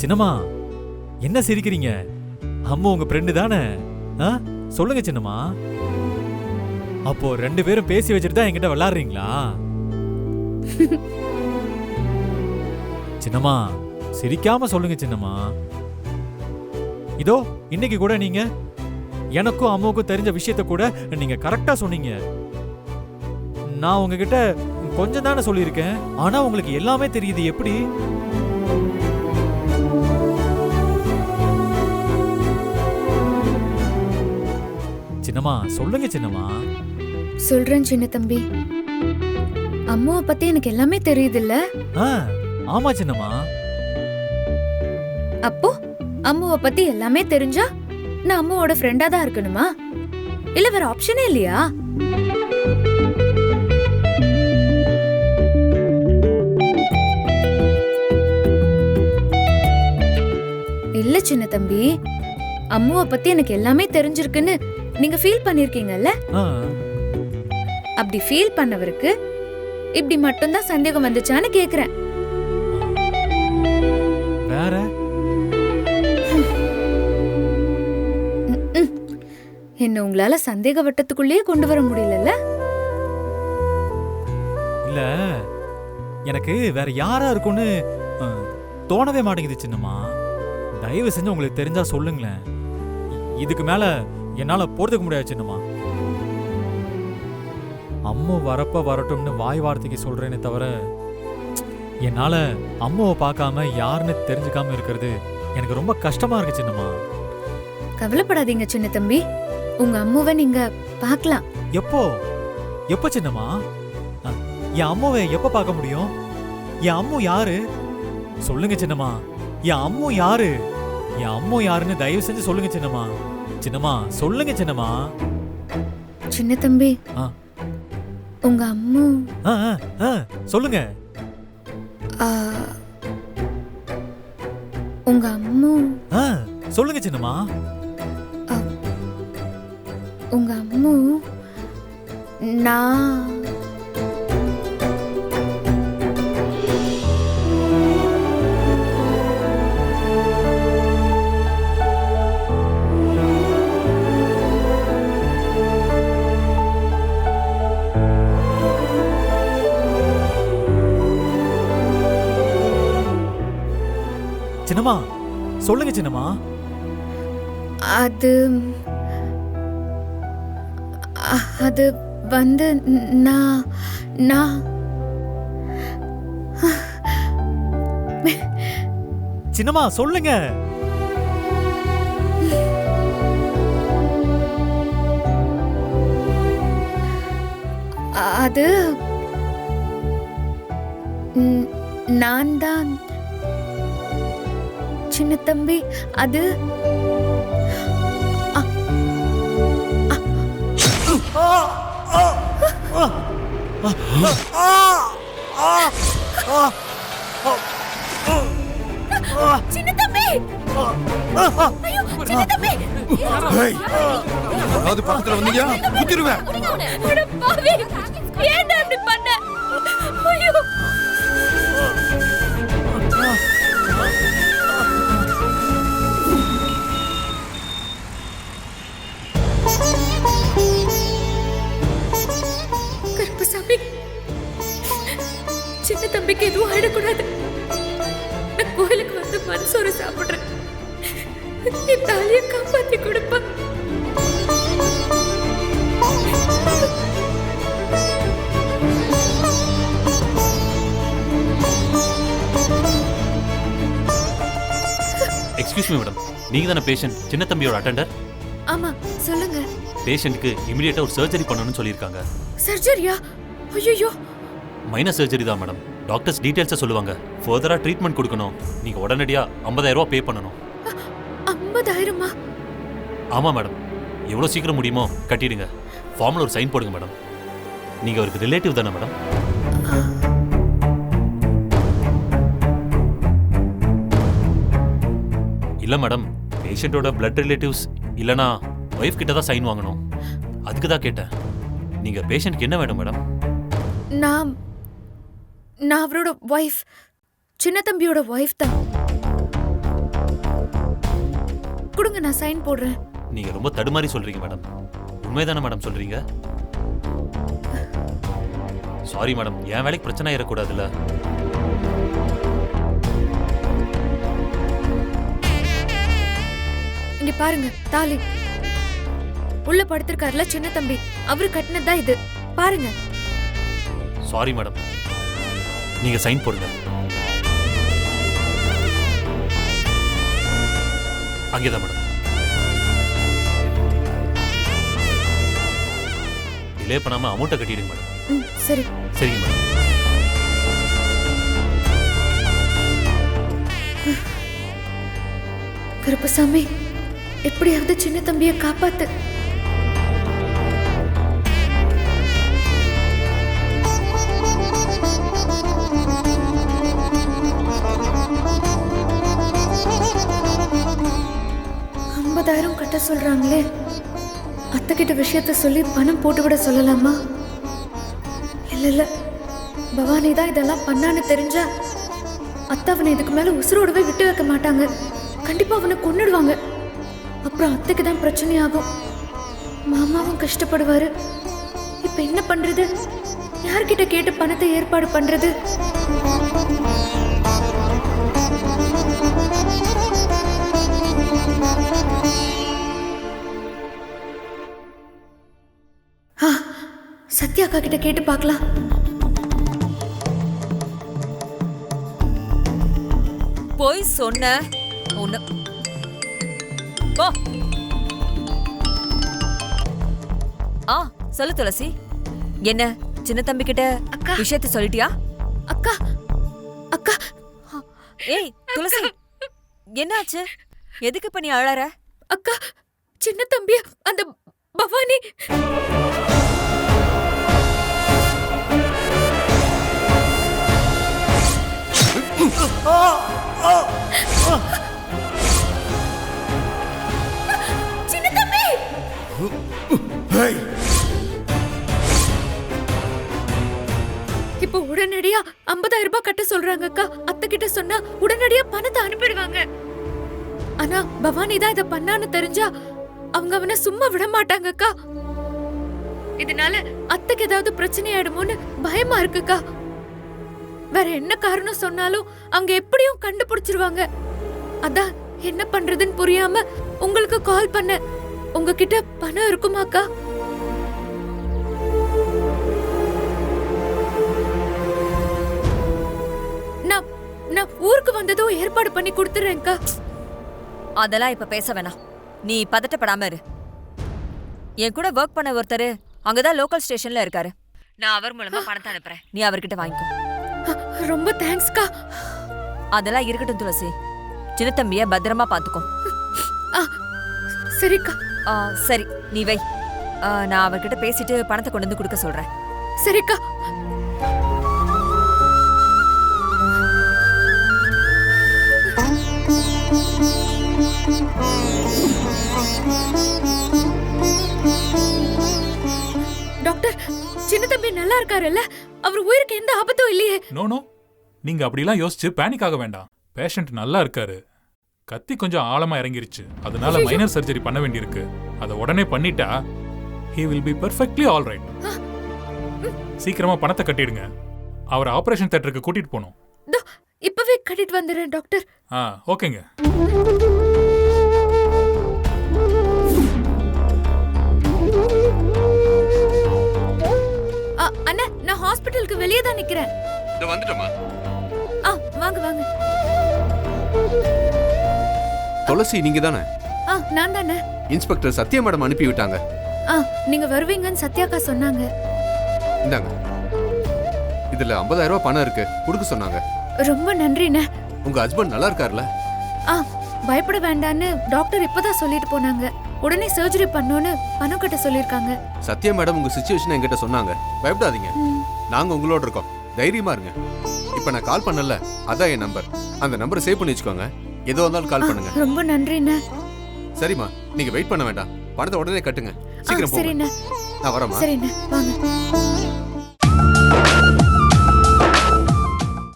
சின்னம்மா, என்ன சிரிக்கிறீங்க? அம்மா உங்க ஃப்ரெண்டு தானே? சொல்லுங்க சின்னம்மா. அப்போ 2 பேரும் பேசி வச்சுட்டு தான் என்கிட்ட விளையாடுறீங்களா? சின்னம்மா, சிரிக்காம சொல்லுங்க சின்னம்மா. இதோ இன்னைக்கு கூட நீங்க எனக்கும் அம்மாவுக்கும் தெரிஞ்ச விஷயத்த கூட நீங்க கரெக்டா சொன்னீங்க. நான் உங்ககிட்ட கொஞ்சம் தானே சொல்லியிருக்கேன், ஆனா உங்களுக்கு எல்லாமே தெரியுது. எப்படி? சின்னம்மா சொல்லுங்க சின்னம்மா. சொல்றேன் சின்ன தம்பி. அம்மாவை பத்தி எனக்கு எல்லாமே தெரியுது இல்ல? ஆமா சின்னம்மா. அப்போ அம்மாவை பத்தி எல்லாமே தெரிஞ்சா நான் அம்மாவோட ஃப்ரெண்டா தான் இருக்கணுமா? இல்ல வேற ஆப்ஷனே இல்லையா? இல்ல சின்ன தம்பி, அம்மாவை பத்தி எனக்கு எல்லாமே தெரிஞ்சிருக்குன்னு நீங்க ஃபீல் பண்ணிருக்கீங்கல்ல? அப்படி ஃபீல் பண்ணவருக்கு இப்படி மட்டும்தான் சந்தேகம் வந்துச்சான்னு கேக்குறேன். வேற என்ன உங்களால சந்தேக வட்டத்துக்குள்ளேயே கொண்டு வர முடியல? இல்ல, எனக்கு வேற யாரா இருக்கும்னு தோணவே மாட்டேங்குது சின்னம்மா. தயவு செஞ்சு உங்களுக்கு தெரிஞ்சா சொல்லுங்களேன். இதுக்கு மேல என்னால போறதுக்கு முடியாது சின்னம்மா. அம்மா வரப்ப வரட்டும்னு வாய் வார்த்தைக்கு சொல்றேனே தவிர, என்னால அம்மாவை பார்க்காம யாருன்னு தெரிஞ்சுக்காம இருக்கிறது எனக்கு ரொம்ப கஷ்டமா இருக்கு சின்னம்மா. கவலைப்படாதீங்க சின்ன தம்பி, உங்க அம்மாவை நீங்க பார்க்கலாம். எப்போ எப்ப சின்னம்மா? என் அம்மாவை எப்ப பார்க்க முடியும்? என் அம்மா யாரு? சொல்லுங்க சின்னம்மா. என் அம்மா யாரு? என் அம்மா யாருன்னு தயவு செஞ்சு சொல்லுங்க சின்னம்மா. சின்னம்மா சொல்லுங்க சின்னம்மா. சின்ன தம்பி, உங்க அம்மா சொல்லுங்க. உங்க அம்மா சொல்லுங்க சின்னம்மா. உங்க அம்மா நான் சின்னம்மா சொல்லுங்க சின்னம்மா. அது அது வந்து நான் சின்னம்மா சொல்லுங்க. அது நான் தான் சின்ன தம்பி. அது சின்ன தம்பி. ஐயோ சின்ன தம்பி. யாராவது பக்கத்துல வந்தீங்க குத்திடுவேன். அட பாவி, ஏன்டா இப்படி பண்ண? ஐயோ கருப்பசாமி, சின்ன தம்பிக்கு எதுவும் ஆயிடக்கூடாது. நான் கோயிலுக்கு வந்து மனசோறு சாப்பிடுறேன். என் தாலியை காப்பாத்தி கொடுப்பா. எக்ஸ்கியூஸ் மீ மேடம், நீங்க தானே பேஷண்ட் சின்ன தம்பியோட அட்டெண்டர்? ஆமா சொல்லுங்க. பேஷண்ட்க்கு இமிடியேட்டா ஒரு சர்ஜரி பண்ணணும்னு சொல்லியிருக்காங்க. சர்ஜரியா? ஐயோ, மைனர் சர்ஜரி தான் மேடம். டாக்டர்ஸ் டீடைல்ஸை சொல்லுவாங்க. ஃபர்தரா ட்ரீட்மெண்ட் கொடுக்கணும். நீங்க உடனடியா 50,000 ரூபாய் பே பண்ணணும். 50,000? ஆமா மேடம், எவ்வளோ சீக்கிரம் முடியுமோ கட்டிடுங்க. ஃபார்ம்ல ஒரு சைன் போடுங்க மேடம். நீங்க அவருக்கு ரிலேட்டிவ் தானே மேடம்? இல்ல மேடம், பேஷண்டோட பிளட் ரிலேட்டிவ்ஸ் இல்லனா ஒய்ஃப் கிட்ட தான் சைன் வாங்கணும். அதுக்கு தான் கேட்டேன். நீங்க பேஷண்ட்க்கு என்ன வேணும் மேடம்? நான் அவரோட ஒய்ஃப், சின்ன தம்பியோட ஒய்ஃப் தான். நான் சைன் போடுறேன். நீங்க ரொம்ப தடுமாறி சொல்றீங்க மேடம். உண்மைதானே மேடம் சொல்றீங்க? சாரி மேடம், என் வேலைக்கு பிரச்சனை ஆயிடக்கூடாதுல்ல. இங்க பாருங்க, தாலி உள்ள படுத்திருக்காருல சின்ன தம்பி, அவரு கட்டினதுதான் இது. பாருங்க. சாரி மேடம், நீங்க சைன் போடுங்க. அங்கேதான் மேடம். டிலே பண்ணாம அமௌண்ட்டை கட்டிடுங்க மேடம். சரி. சரிங்க மேடம். கருப்பசாமி, எப்படியாவது சின்ன தம்பியை காப்பாத்து. கட்ட சொல்றாங்களே, அத்தை கிட்ட விஷயத்த சொல்லி பணம் போட்டு விட சொல்லலாமா? இல்ல இல்ல, பவானி தான் இதெல்லாம் பண்ணான்னு தெரிஞ்சா அத்தை அவனை இதுக்கு மேல உசுரோடவே விட்டு வைக்க மாட்டாங்க. கண்டிப்பா அவனை கொன்னுடுவாங்க. அப்புறம் அத்தைக்கு தான் பிரச்சனை ஆகும். மாமாவும் கஷ்டப்படுவாரு. இப்ப என்ன பண்றது? யார்கிட்ட கேட்டு பணத்தை ஏற்பாடு பண்றது? சத்யா அக்கா கிட்ட கேட்டு பார்க்கலாம். போய் சொன்ன ஒண்ணு போ. சொல்லு துளசி. என்ன சின்ன தம்பி கிட்ட விஷயத்தை சொல்லிட்டியா? அக்கா அக்கா. ஏய் துளசி, என்னாச்சு? எதுக்கு இப்ப நீ அழற? அக்கா, சின்ன தம்பி அந்த பவானி சின்ன தம்பி. இப்போ உடனடியா 50,000 ரூபாய் கட்ட சொல்றாங்க அக்கா. அத்தை கிட்ட சொன்னா உடனடியா பணத்தை அனுப்பிடுவாங்க. ஆனா பவானி தான் இத பண்ணான்னு தெரிஞ்சா அவங்க அவனை சும்மா விட மாட்டாங்க அக்கா. இதனால அத்தைக்கு ஏதாவது பிரச்சனை ஆயிடுமோன்னு பயமா இருக்குக்கா. வேற என்ன காரணம் சொன்னாலும் அங்க எப்படியும் கண்டுபிடிச்சிருவாங்க. அதான் என்ன பண்றதுன்னு புரியாம உங்களுக்கு கால் பண்ண. உங்ககிட்ட பணம் இருக்குமாக்கா? நான் ஊருக்கு வந்ததும் ஏற்பாடு பண்ணி கொடுத்துறேன்க்கா. அதெல்லாம் இப்ப பேச வேணாம். நீ பதட்டப்படாம இரு. என் கூட ஒர்க் பண்ண ஒருத்தர் அங்கதான் லோக்கல் ஸ்டேஷன்ல இருக்காரு. நான் அவர் மூலமா பணத்தை அனுப்புறேன். நீ அவர்கிட்ட வாங்கிக்கோ. ரொம்ப தேங்க்ஸ்க்கா. அதெல்லாம் இருக்கட்டும் துளசி. சின்ன தம்பிய பத்திரமா பாத்துக்கோ. சரிக்கா. சரி, நீ வை. நான் அவர்கிட்ட பேசிட்டு பணத்தை கொண்டு வந்து கொடுக்க சொல்றேன். சரிக்கா. டாக்டர், சின்ன தம்பி நல்லா இருக்காருல்ல? அவர் உயிருக்கு எந்த ஆபத்தும் இல்லையே? நோ, நீங்க அப்படிலாம் யோசிச்சு பேனிக் ஆக வேண்டாம். பேஷண்ட் நல்லா இருக்காரு. கத்தி கொஞ்சம் ஆழமா இறங்கிருச்சு. அதனால மைனர் சர்ஜரி பண்ண வேண்டியிருக்கு. அதை உடனே பண்ணிட்டா he will be perfectly all right. சீக்கிரமா பணத்தை கட்டிடுங்க. அவர் ஆபரேஷன் தியேட்டருக்கு கூட்டிட்டு போணும். இப்பவே கட்டிட்டு வந்துடுறேன் டாக்டர். ஓகேங்க. அண்ணா, நான் ஹாஸ்பிடலுக்கு வெளியே தான் நிக்கிறேன். இத வந்துட்டமா? வாங்க வாங்க. துளசி நீங்க தானே? நான் தானே. இன்ஸ்பெக்டர் சத்யா மேடம் அனுப்பி விட்டாங்க. நீங்க வருவீங்கன்னு சத்யாக்கா சொன்னாங்க. இந்தாங்க, இதுல 50,000 ரூபாய் பணம் இருக்கு, கொடுக்க சொன்னாங்க. ரொம்ப நன்றிண்ணே. உங்க ஹஸ்பண்ட் நல்லா இருக்கார்ல? பயப்பட வேண்டான்னு டாக்டர் இப்பதான் சொல்லிட்டு போனாங்க. உடனே சர்ஜரி பண்ணோன்னு பணம் கட்ட சொல்லிருக்காங்க. சத்யா மேடம் உங்க சிச்சுவேஷன் என்கிட்ட சொன்னாங்க. பயப்படாதீங்க, நாங்க உங்களோட இருக்கோம். தைரியமா இருங்க. இப்ப நான் கால் பண்ணல, அதான் என் நம்பர். அந்த நம்பரை சேவ் பண்ணி வச்சுக்கோங்க. எதோ வந்தாலும் கால் பண்ணுங்க. ரொம்ப நன்றிண்ணே. சரிம்மா, நீங்க வெயிட் பண்ண வேண்டாம். பணத்தை உடனே கட்டுங்க. சீக்கிரம் போங்க. சரிண்ணே. நான் வரேம்மா. சரிண்ணே, வாங்க.